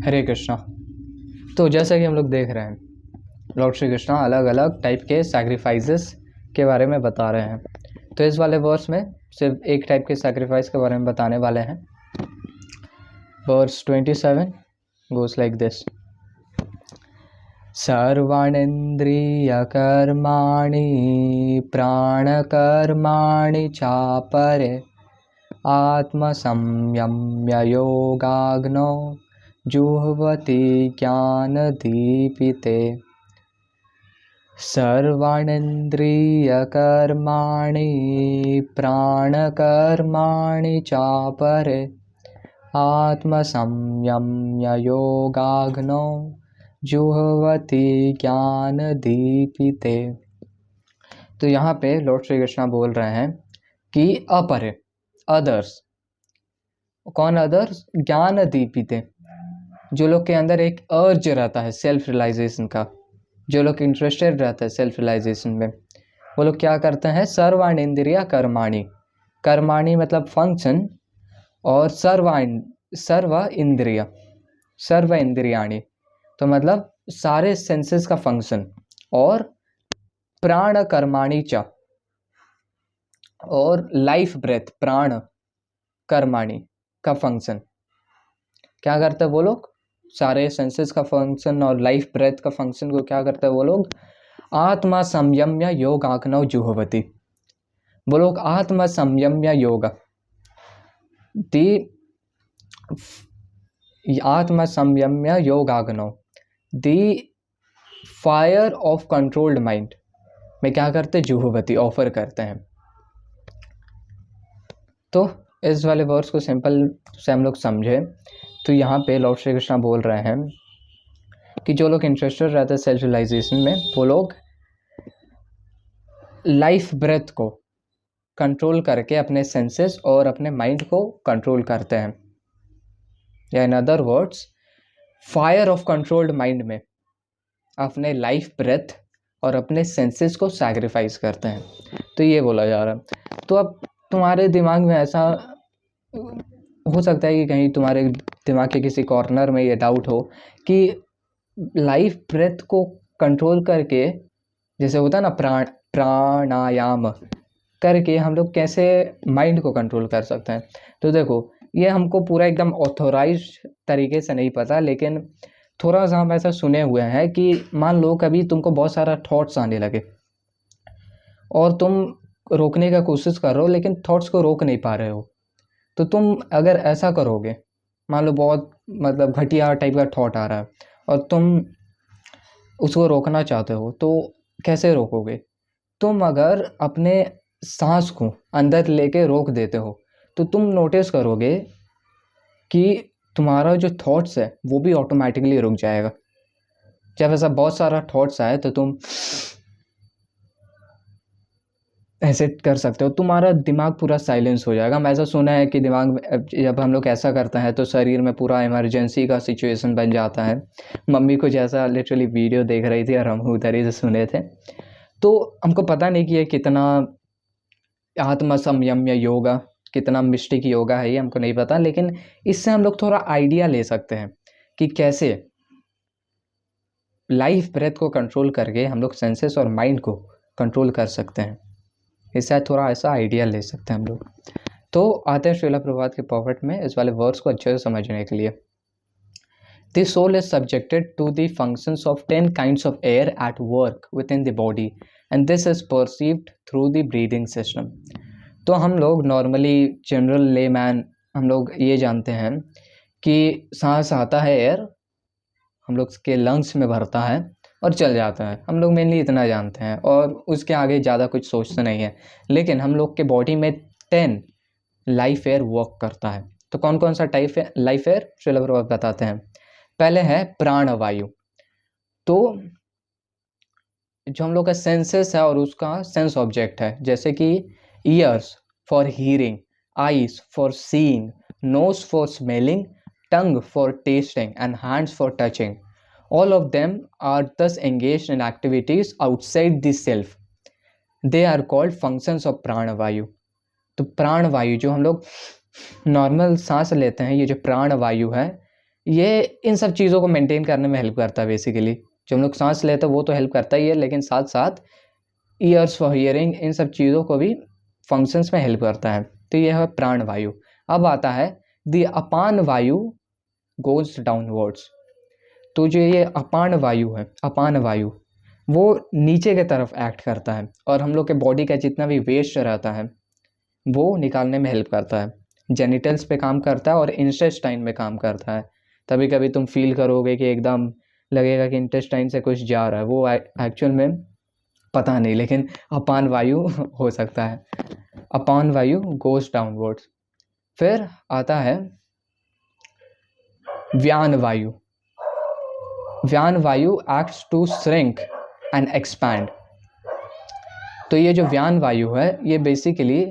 हरे कृष्णा। तो जैसा कि हम लोग देख रहे हैं, लॉर्ड श्री कृष्णा अलग अलग टाइप के सैक्रिफाइसेस के बारे में बता रहे हैं। तो इस वाले वर्स में सिर्फ एक टाइप के सैक्रिफाइस के बारे में बताने वाले हैं। वर्स 27 गोes लाइक दिस: सर्वाणीन्द्रियकर्माणि प्राणकर्माणि चापरे आत्मसंयम्य योगाग्नौ जुह्वति ज्ञानदीपिते। सर्वाणीन्द्रियकर्माणि प्राणकर्माणि चापरे आत्मसंयम्य योगाग्नौ जुह्वति ज्ञानदीपिते। तो यहाँ पे लॉर्ड श्री कृष्णा बोल रहे हैं कि अपरे, अदर्स। कौन अदर्स? ज्ञान दीपिते, जो लोग के अंदर एक अर्ज रहता है सेल्फ रियलाइजेशन का, जो लोग इंटरेस्टेड रहता है सेल्फ रियलाइजेशन में, वो लोग क्या करते हैं? सर्वाणीन्द्रिय कर्माणि, कर्माणि मतलब फंक्शन, और सर्व इंद्रियाणि तो मतलब सारे सेंसेस का फंक्शन, और प्राण कर्माणि च, और लाइफ ब्रेथ, प्राण कर्माणि का फंक्शन। क्या करते हैं वो लोग? सारे सेंसेस का फंक्शन और लाइफ ब्रेथ का फंक्शन को क्या करते हैं वो लोग? आत्मा संयम्य योगाग्नौ जुह्वति। वो लोग आत्मा संयम्य योग, आत्मा संयम्य योगाग्नौ, दी फायर ऑफ कंट्रोल्ड माइंड में क्या करते? जुह्वति, ऑफर करते हैं। तो इस वाले वर्ड्स को सिंपल से हम लोग समझे तो यहाँ पे लॉर्ड श्री कृष्णा बोल रहे हैं कि जो लोग इंटरेस्टेड रहते हैं सेल्फ रियलाइजेशन में, वो लोग लाइफ ब्रेथ को कंट्रोल करके अपने सेंसेस और अपने माइंड को कंट्रोल करते हैं, या in other words fire of controlled mind में अपने लाइफ ब्रेथ और अपने सेंसेस को सैक्रिफाइस करते हैं। तो ये बोला जा रहा है। तो अब तुम्हारे दिमाग में ऐसा हो सकता है कि कहीं तुम्हारे दिमाग के किसी कॉर्नर में ये डाउट हो कि लाइफ ब्रेथ को कंट्रोल करके, जैसे होता है ना प्राणायाम करके, हम लोग कैसे माइंड को कंट्रोल कर सकते हैं। तो देखो, ये हमको पूरा एकदम ऑथोराइज्ड तरीके से नहीं पता, लेकिन थोड़ा सा हम ऐसा सुने हुए हैं कि मान लो कभी तुमको बहुत सारा थॉट्स आने लगे और तुम रोकने का कोशिश कर रहे हो, लेकिन थॉट्स को रोक नहीं पा रहे हो। तो तुम अगर ऐसा करोगे, मान लो बहुत मतलब घटिया टाइप का थॉट आ रहा है और तुम उसको रोकना चाहते हो, तो कैसे रोकोगे? तुम अगर अपने सांस को अंदर लेके रोक देते हो तो तुम नोटिस करोगे कि तुम्हारा जो थॉट्स है वो भी ऑटोमेटिकली रुक जाएगा। जब ऐसा बहुत सारा थॉट्स आए तो तुम ऐसे कर सकते हो, तुम्हारा दिमाग पूरा साइलेंस हो जाएगा। मैं ऐसा सुना है कि दिमाग में जब हम लोग ऐसा करते हैं तो शरीर में पूरा इमरजेंसी का सिचुएशन बन जाता है। मम्मी कुछ ऐसा लिटरली वीडियो देख रही थी और हम उधर ही से सुने थे। तो हमको पता नहीं कि ये कितना आत्म संयम्य योगा, कितना मिस्टिक योगा है, ये हमको नहीं पता, लेकिन इससे हम लोग थोड़ा आइडिया ले सकते हैं कि कैसे लाइफ ब्रेथ को कंट्रोल करके हम लोग सेंसेस और माइंड को कंट्रोल कर सकते हैं। इससे थोड़ा ऐसा आइडिया ले सकते हैं हम लोग। तो आते हैं श्रीला प्रभात के पॉकेट में इस वाले वर्ड्स को अच्छे से समझने के लिए। The soul is subjected to the functions of 10 kinds of air at work within the body and this is perceived through the breathing system. तो हम लोग नॉर्मली जनरल लेमैन हम लोग ये जानते हैं कि सांस आता है, एयर हम लोग के लंग्स में भरता है और चल जाता है। हम लोग मेनली इतना जानते हैं और उसके आगे ज़्यादा कुछ सोचते नहीं है। लेकिन हम लोग के बॉडी में 10 लाइफ एयर वर्क करता है। तो कौन कौन सा टाइप है लाइफ एयर, श्रीला प्रभात बताते हैं। पहले है प्राणवायु। तो जो हम लोग का सेंसेस है और उसका सेंस ऑब्जेक्ट है, जैसे कि ears for hearing, eyes for seeing, nose for smelling, tongue for tasting and hands for touching, all of them are thus engaged in activities outside the self. They are called functions of प्राणवायु। तो प्राणवायु जो हम लोग normal सांस लेते हैं, ये जो प्राणवायु है, ये इन सब चीज़ों को मेंटेन करने में हेल्प करता है बेसिकली। जो हम लोग सांस लेते हैं वो तो हेल्प करता ही है, लेकिन साथ साथ ईयर्स फॉर हियरिंग, इन सब चीज़ों को भी फंक्शंस में हेल्प करता है। तो ये है प्राण वायु। अब आता है द अपान वायु गोज डाउनवर्ड्स। तो जो ये अपान वायु है, अपान वायु वो नीचे की तरफ एक्ट करता है और हम लोग के बॉडी का जितना भी वेस्ट रहता है वो निकालने में हेल्प करता है। जेनिटल्स पे काम करता है और इंटेस्टाइन में काम करता है। तभी कभी तुम फील करोगे कि एकदम लगेगा कि इंटेस्टाइन से कुछ जा रहा है, वो एक्चुअल में पता नहीं, लेकिन अपान वायु हो सकता है। अपान वायु गोज डाउनवर्ड्स। फिर आता है व्यान वायु। व्यान वायु acts to shrink and expand. तो ये जो व्यान वायु है ये बेसिकली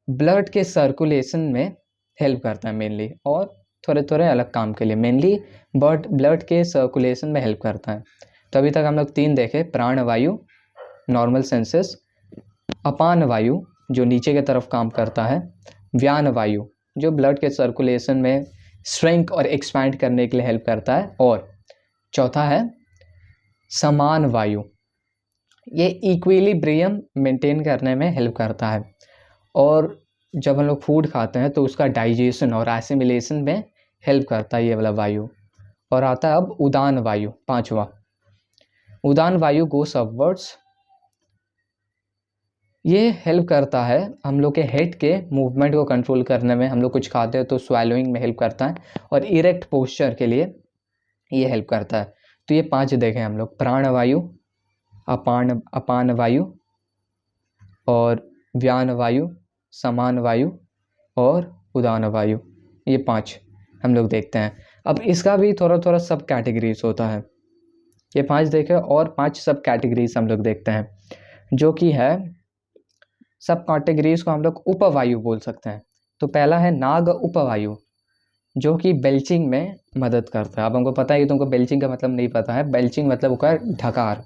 ब्लड के सर्कुलेशन में हेल्प करता है मेनली, और थोड़े थोड़े अलग काम के लिए, मेनली ब्लड के सर्कुलेशन में हेल्प करता है। तो अभी तक हम लोग 3 देखे, प्राण वायु नॉर्मल सेंसेस, अपान वायु जो नीचे की तरफ काम करता है, व्यान वायु जो ब्लड के सर्कुलेशन में श्रिंक और एक्सपैंड करने के लिए हेल्प करता है, और चौथा है समान वायु, ये इक्विलिब्रियम मेंटेन करने में हेल्प करता है। और जब हम लोग फूड खाते हैं तो उसका डाइजेशन और एसिमिलेशन में हेल्प करता है ये वाला वायु। और आता है अब उदान वायु, 5वां। उदान वायु गोस अपवर्ड्स। ये हेल्प करता है हम लोग के हेड के मूवमेंट को कंट्रोल करने में। हम लोग कुछ खाते हैं तो स्वेलोइंग में हेल्प करता है, और इरेक्ट पोस्चर के लिए ये हेल्प करता है। तो ये 5 देखें हम लोग, प्राण वायु, अपान वायु और व्यान वायु, समान वायु और उदान वायु, ये 5 हम लोग देखते हैं। अब इसका भी थोड़ा थोड़ा सब कैटेगरीज होता है। ये 5 देखे और 5 सब कैटेगरीज हम लोग देखते हैं, जो कि है सब कैटेगरीज को हम लोग उपवायु बोल सकते हैं। तो पहला है नाग उपवायु, जो कि बेल्चिंग में मदद करता है। अब हमको पता है कि तुमको बेल्चिंग का मतलब नहीं पता है। बेल्चिंग मतलब होता है ढकार,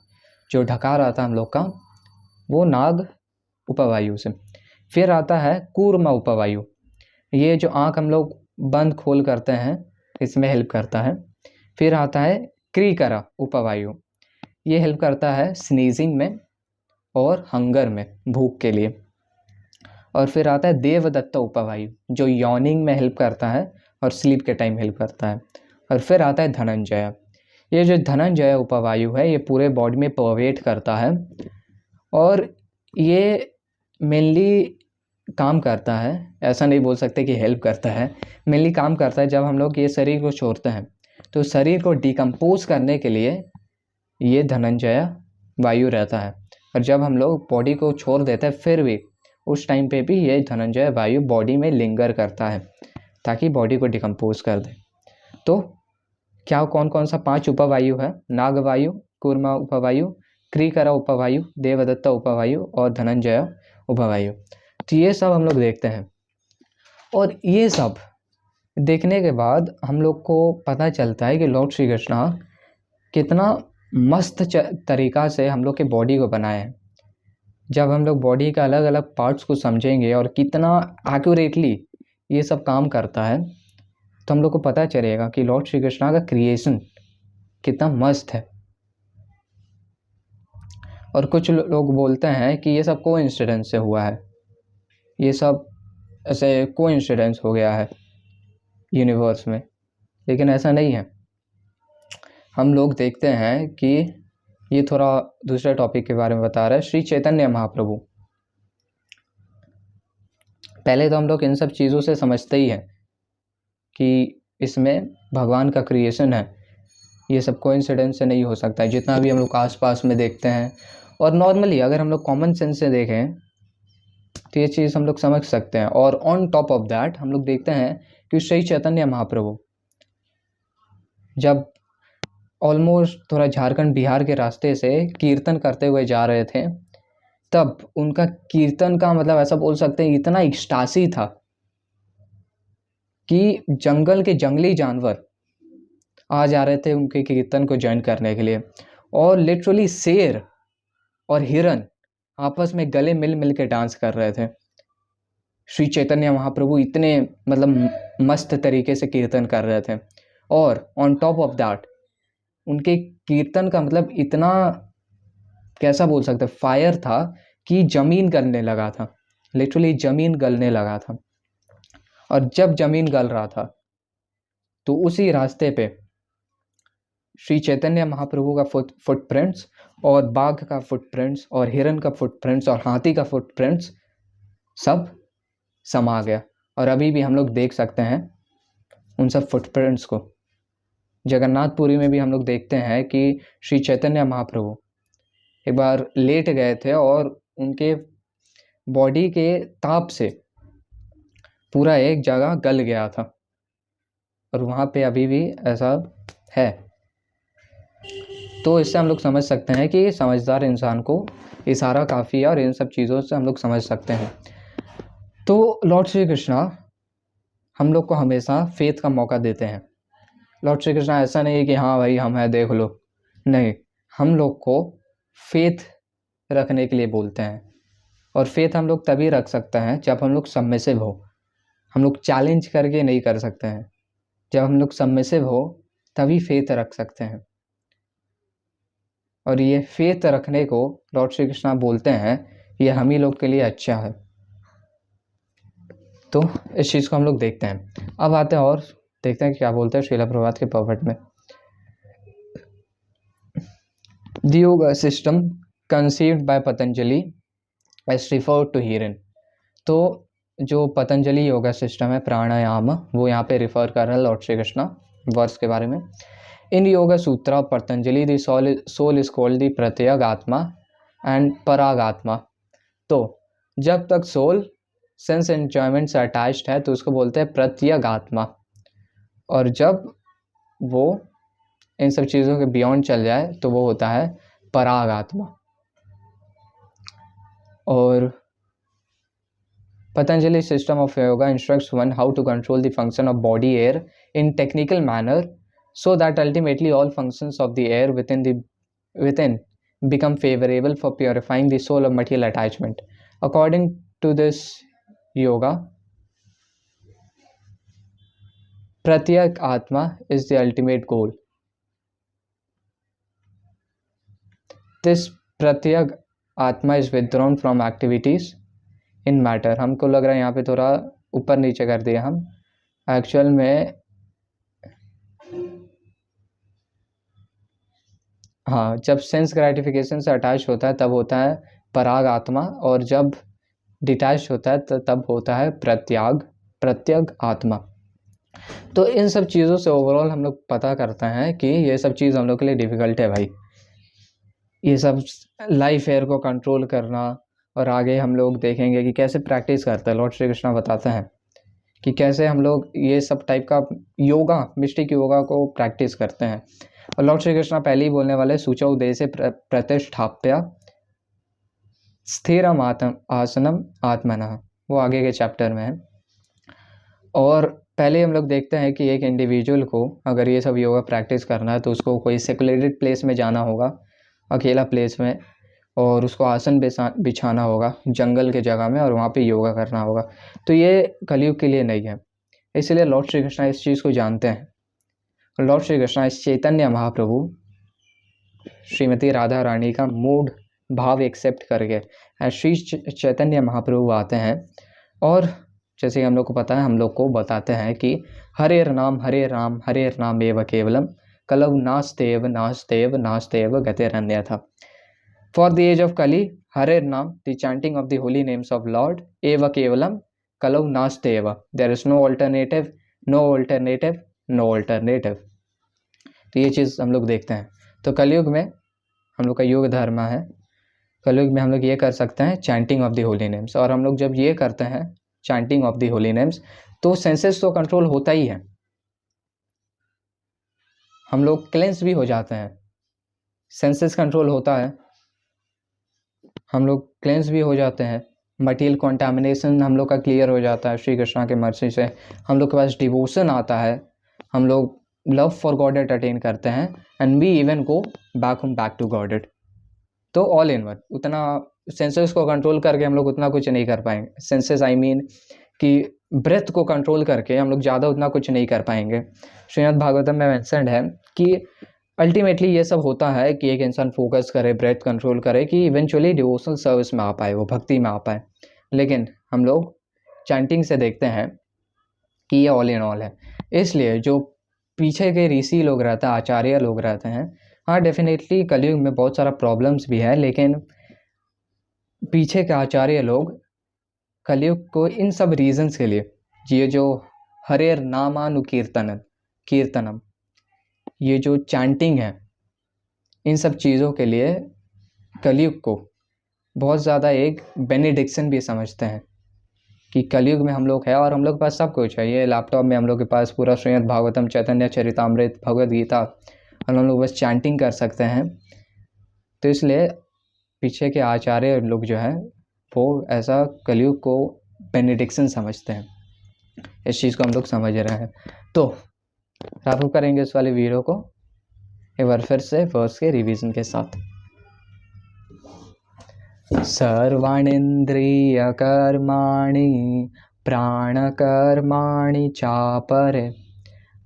जो ढकार आता है हम लोग का वो नाग उपवायु से। फिर आता है कूर्म उपवायु, ये जो आँख हम लोग बंद खोल करते हैं इसमें हेल्प करता है। फिर आता है क्रीकरा उपवायु, ये हेल्प करता है स्नीजिंग में और हंगर में, भूख के लिए। और फिर आता है देवदत्त उपवायु, जो यॉर्निंग में हेल्प करता है और स्लीप के टाइम हेल्प करता है। और फिर आता है धनंजय। ये जो धनंजय उपवायु है ये पूरे बॉडी में परवेट करता है, और ये मेनली काम करता है, ऐसा नहीं बोल सकते कि हेल्प करता है, मेनली काम करता है जब हम लोग ये शरीर को छोड़ते हैं तो शरीर को डिकम्पोज करने के लिए ये धनंजय वायु रहता है। और जब हम लोग बॉडी को छोड़ देते हैं फिर भी उस टाइम पे भी ये धनंजय वायु बॉडी में लिंगर करता है ताकि बॉडी को डिकम्पोज कर दे। तो क्या कौन कौन सा 5 उपवायु है? नागवायु, कूर्मा उपवायु, क्रीकरा उपवायु, देवदत्त उपवायु और धनंजय उपवायु। तो ये सब हम लोग देखते हैं, और ये सब देखने के बाद हम लोग को पता चलता है कि लॉर्ड श्री कृष्ण कितना मस्त तरीका से हम लोग के बॉडी को बनाए हैं। जब हम लोग बॉडी का अलग अलग पार्ट्स को समझेंगे और कितना एक्यूरेटली ये सब काम करता है तो हम लोग को पता चलेगा कि लॉर्ड श्री कृष्ण का क्रिएशन कितना मस्त है। और कुछ लोग बोलते हैं कि ये सब कोइंसिडेंस से हुआ है, ये सब ऐसे कोइंसिडेंस हो गया है यूनिवर्स में, लेकिन ऐसा नहीं है। हम लोग देखते हैं कि ये थोड़ा दूसरे टॉपिक के बारे में बता रहा है। श्री चैतन्य महाप्रभु, पहले तो हम लोग इन सब चीज़ों से समझते ही हैं कि इसमें भगवान का क्रिएशन है, ये सब कोइंसिडेंस से नहीं हो सकता है, जितना भी हम लोग आसपास में देखते हैं। और नॉर्मली अगर हम लोग कॉमन सेंस से देखें तो ये चीज़ हम लोग समझ सकते हैं। और ऑन टॉप ऑफ दैट हम लोग देखते हैं कि श्री चैतन्य महाप्रभु जब ऑलमोस्ट थोड़ा झारखंड बिहार के रास्ते से कीर्तन करते हुए जा रहे थे, तब उनका कीर्तन का मतलब ऐसा बोल सकते हैं इतना एक्सटासी था कि जंगल के जंगली जानवर आ जा रहे थे उनके कीर्तन को ज्वाइन करने के लिए, और लिटरली शेर और हिरन आपस में गले मिल मिल के डांस कर रहे थे। श्री चैतन्य महाप्रभु इतने मतलब मस्त तरीके से कीर्तन कर रहे थे, और ऑन टॉप ऑफ दैट उनके कीर्तन का मतलब इतना, कैसा बोल सकते, फायर था कि जमीन गलने लगा था, लिटरली जमीन गलने लगा था। और जब जमीन गल रहा था तो उसी रास्ते पे श्री चैतन्य महाप्रभु का फुटप्रिंट्स और बाघ का फुटप्रिंट्स और हिरन का फुटप्रिंट्स और हाथी का फुटप्रिंट्स सब समा गया। और अभी भी हम लोग देख सकते हैं उन सब फुटप्रिंट्स को। जगन्नाथपुरी में भी हम लोग देखते हैं कि श्री चैतन्य महाप्रभु एक बार लेट गए थे और उनके बॉडी के ताप से पूरा एक जगह गल गया था, और वहाँ पे अभी भी ऐसा है। तो इससे हम लोग समझ सकते हैं कि समझदार इंसान को इशारा काफ़ी है, और इन सब चीज़ों से हम लोग समझ सकते हैं। तो लॉर्ड श्री कृष्णा हम लोग को हमेशा फेथ का मौका देते हैं। लॉर्ड श्री कृष्णा ऐसा नहीं है कि हाँ भाई हम हैं देख लो, नहीं, हम लोग को फेथ रखने के लिए बोलते हैं। और फेथ हम लोग तभी रख सकते हैं जब हम लोग सबमिसिव हो। हम लोग चैलेंज करके नहीं कर सकते हैं, जब हम लोग सबमिसिव हो तभी फेथ रख सकते हैं। और ये फेथ रखने को लॉर्ड श्री कृष्णा बोलते हैं, ये हम ही लोग के लिए अच्छा है। तो इस चीज़ को हम लोग देखते हैं। अब आते हैं और देखते हैं क्या बोलते हैं श्रीला प्रभात के पर्वत में। The yoga system conceived by Patanjali as referred to herein. तो जो पतंजलि योगा सिस्टम है प्राणायाम, वो यहाँ पे रिफर कर रहा है लॉर्ड श्री कृष्णा वर्स के बारे में। In yoga sutra Patanjali the soul is called the pratyag atma and parag atma. तो जब तक सोल सेंस एंजॉयमेंट से अटैच्ड है तो उसको बोलते हैं प्रत्यग आत्मा, और जब वो इन सब चीज़ों के बियॉन्ड चल जाए तो वो होता है पराग आत्मा। और Patanjali system of yoga instructs one how to control the function of body air in technical manner so that ultimately all functions of the air within become favorable for purifying the soul of material attachment. According to this yoga, Pratyak Atma is the ultimate goal. This Pratyak Atma is withdrawn from activities in matter. हमको लग रहा है यहाँ पे थोड़ा ऊपर नीचे कर दिया हम, एक्चुअल में हाँ, जब सेंस ग्रेटिफिकेशन से अटैच होता है तब होता है पराग आत्मा, और जब डिटैच होता है तब होता है प्रत्यग आत्मा। तो इन सब चीज़ों से ओवरऑल हम लोग पता करते हैं कि ये सब चीज़ हम लोग के लिए डिफ़िकल्ट है भाई। ये सब लाइफ एयर को कंट्रोल करना, और आगे हम लोग देखेंगे कि कैसे प्रैक्टिस करते हैं। लॉर्ड श्री कृष्णा बताते हैं कि कैसे हम लोग ये सब टाइप का योगा, मिस्टिक योगा को प्रैक्टिस करते हैं। और लॉर्ड श्री कृष्णा पहले ही बोलने वाले सूचौ देशे प्रतिष्ठाप्य स्थिरम आसनम आत्मनः, वो आगे के चैप्टर में है। और पहले हम लोग देखते हैं कि एक इंडिविजुअल को अगर ये सब योगा प्रैक्टिस करना है तो उसको कोई सेक्युलेटेड प्लेस में जाना होगा, अकेला प्लेस में, और उसको आसन बिछाना होगा जंगल के जगह में, और वहाँ पे योगा करना होगा। तो ये कलयुग के लिए नहीं है, इसलिए लॉर्ड श्री कृष्णा इस चीज़ को जानते हैं। लॉर्ड श्री कृष्णा इस चैतन्य महाप्रभु श्रीमती राधा रानी का मूड भाव एक्सेप्ट करके श्री चैतन्य महाप्रभु आते हैं, और जैसे हम लोग को पता है हम लोग को बताते हैं कि हरे नाम एव केवलम कलौ नास्तेव नास्तेव नास्तेव गतिरन्यथा। For the age of Kali Hare Nam the chanting of the holy names of Lord एव केवलम कलौ नास्तेव, there is no alternative, no alternative, no alternative. तो ये चीज़ हम लोग देखते हैं। तो कलयुग में हम लोग का युग धर्म है, कलयुग में हम लोग ये कर सकते हैं chanting of the holy names, और हम लोग जब ये करते हैं chanting of the holy names तो सेंसेस तो कंट्रोल होता ही है, हम लोग क्लेंस भी हो जाते हैं, सेंसेस कंट्रोल होता है, हम लोग क्लेंस भी हो जाते हैं, मटीरियल कॉन्टामिनेशन हम लोग का क्लियर हो जाता है श्री कृष्णा के मर्जी से, हम लोग के पास डिवोशन आता है, हम लोग लव फॉर गॉडेड अटेन करते हैं, and we even go back to godhead. तो ऑल इन वन, उतना सेंसेस को कंट्रोल करके हम लोग उतना कुछ नहीं कर पाएंगे। सेंसेस आई मीन कि ब्रेथ को कंट्रोल करके हम लोग ज़्यादा उतना कुछ नहीं कर पाएंगे। श्रीमद् भागवतम में मेंशन्ड है कि अल्टीमेटली ये सब होता है कि एक इंसान फोकस करे, ब्रेथ कंट्रोल करे कि इवेंचुअली डिवोशनल सर्विस में आ पाए, वो भक्ति में आ पाए। लेकिन हम लोग चैंटिंग से देखते हैं कि ये ऑल इन ऑल है। इसलिए जो पीछे के ऋषि लोग रहते हैं, आचार्य लोग रहते हैं, हाँ डेफिनेटली कलयुग में बहुत सारा प्रॉब्लम्स भी है, लेकिन पीछे के आचार्य लोग कलयुग को इन सब रीजंस के लिए, ये जो हरेर कीर्तनम, ये जो चैंटिंग है, इन सब चीज़ों के लिए कलयुग को बहुत ज़्यादा एक बेनिडिक्शन भी समझते हैं कि कलयुग में हम लोग हैं और हम लोग के पास सब कुछ है। ये लैपटॉप में हम लोग के पास पूरा श्रीमद् भागवतम, चैतन्य चरितामृत, भगवद गीता, और हम लोग बस चैंटिंग कर सकते हैं। तो इसलिए पीछे के आचार्य लोग जो हैं वो ऐसा कलयुग को बेनिडिक्शन समझते हैं। इस चीज़ को हम लोग समझ रहे हैं। तो आप करेंगे इस वाले वीडियो को एक बार फिर से वर्स के रिवीजन के साथ। सर्वाणींद्रिय कर्माणि प्राणकर्माणि चापरे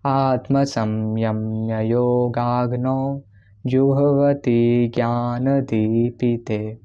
आत्मसंयम्य योगाग्नौ जुह्वति ज्ञानदीपिते।